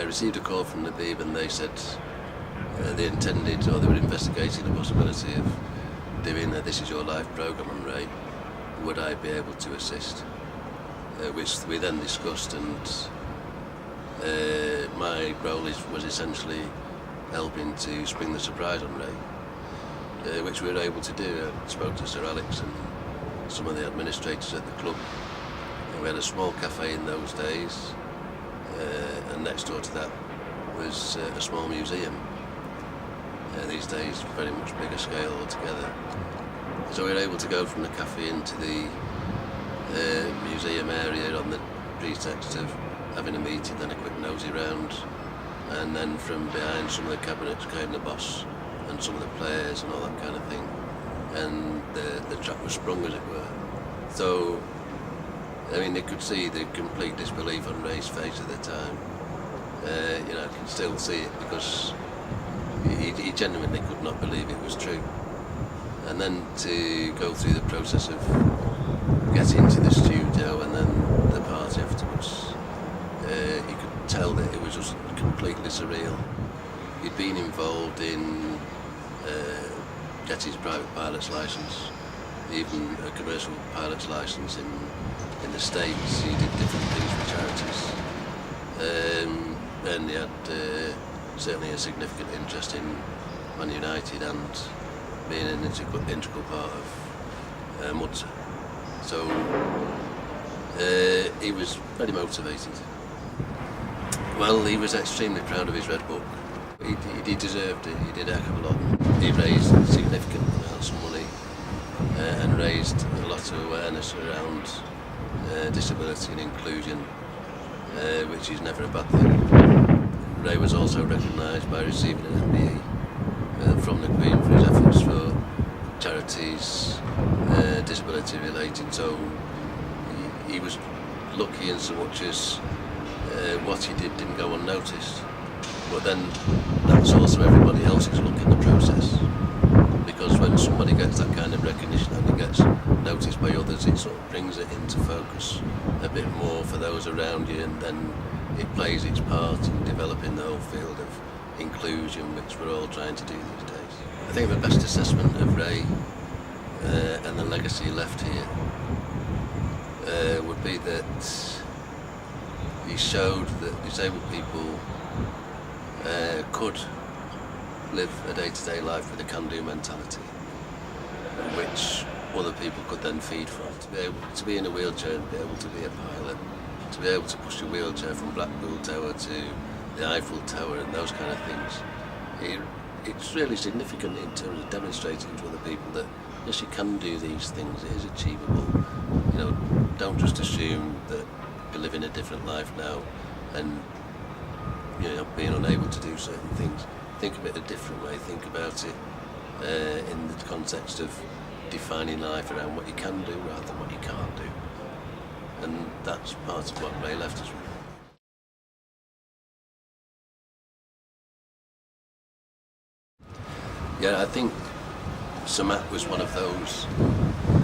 received a call from the Beeb, and they said they intended, or they were investigating the possibility of doing a This Is Your Life programme on Ray. Would I be able to assist? Which we then discussed, and my role was essentially helping to spring the surprise on Ray, which we were able to do. I spoke to Sir Alex and some of the administrators at the club. And we had a small cafe in those days, and next door to that was a small museum. These days, very much bigger scale altogether. So we were able to go from the cafe into the museum area on the pretext of having a meeting, then a quick nosy round, and then from behind some of the cabinets came the boss and some of the players and all that kind of thing, and the trap was sprung, as it were. So, I mean, they could see the complete disbelief on Ray's face at the time. I can still see it, because he genuinely could not believe it was true. And then to go through the process of getting to the studio and then the party afterwards, you could tell that it was just completely surreal. He'd been involved in getting his private pilot's licence, even a commercial pilot's licence in the States. He did different things for charities. And he had certainly a significant interest in Man United and being an integral part of Mudsa. So he was very motivated. Well, he was extremely proud of his Red Book. He deserved it. He did a heck of a lot. He raised significant amounts of money and raised a lot of awareness around disability and inclusion, which is never a bad thing. Ray was also recognised by receiving an MBE from the Queen for his efforts for charities disability related. So he was lucky in so much as what he did didn't go unnoticed. But then that's also everybody else's luck in the process, because when somebody gets that kind of recognition and it gets noticed by others, it sort of brings it into focus a bit more for those around you, and then it plays its part in developing the whole field of inclusion, which we're all trying to do these days. I think the best assessment of Ray and the legacy he left here would be that he showed that disabled people could live a day-to-day life with a can-do mentality, which other people could then feed from. To be able to be in a wheelchair and be able to be a pilot, to be able to push a wheelchair from Blackpool Tower to the Eiffel Tower and those kind of things, it's really significant in terms of demonstrating to other people that yes, you can do these things, it is achievable. Don't just assume that you're living a different life now and being unable to do certain things. Think of it a different way, think about it in the context of defining life around what you can do rather than what you can't do. And that's part of what Ray left us with. Yeah, I think Sir Matt was one of those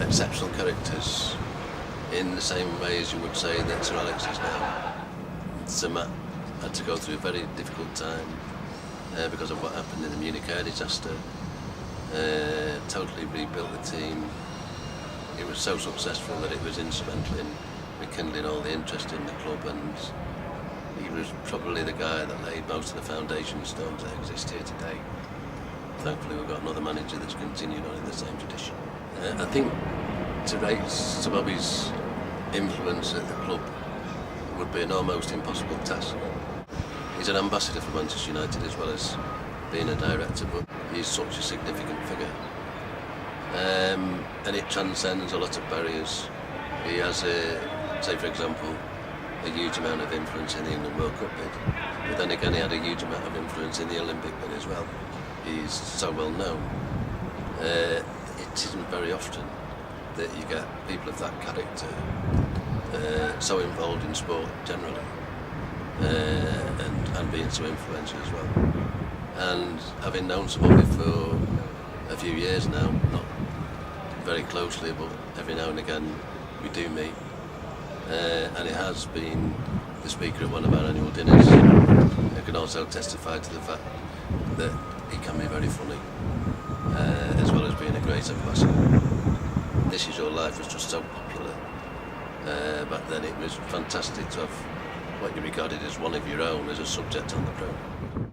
exceptional characters in the same way as you would say that Sir Alex is now. Sir Matt had to go through a very difficult time because of what happened in the Munich air disaster. Totally rebuilt the team. It was so successful that it was instrumental in rekindling all the interest in the club, and he was probably the guy that laid most of the foundation stones that exist here today. Thankfully we've got another manager that's continuing on in the same tradition. I think to rate Sir Bobby's influence at the club would be an almost impossible task. He's an ambassador for Manchester United as well as being a director, but he's such a significant figure. And it transcends a lot of barriers. He has, say for example, a huge amount of influence in the England World Cup bid, but then again he had a huge amount of influence in the Olympic bid as well. He's so well known. It isn't very often that you get people of that character so involved in sport generally, and being so influential as well. And having known Sir Bobby for a few years now, not very closely, but every now and again we do meet, and it has been the speaker at one of our annual dinners. I can also testify to the fact that he can be very funny, as well as being a great ambassador. This Is Your Life was just so popular. Back then it was fantastic to have what you regarded as one of your own as a subject on the programme.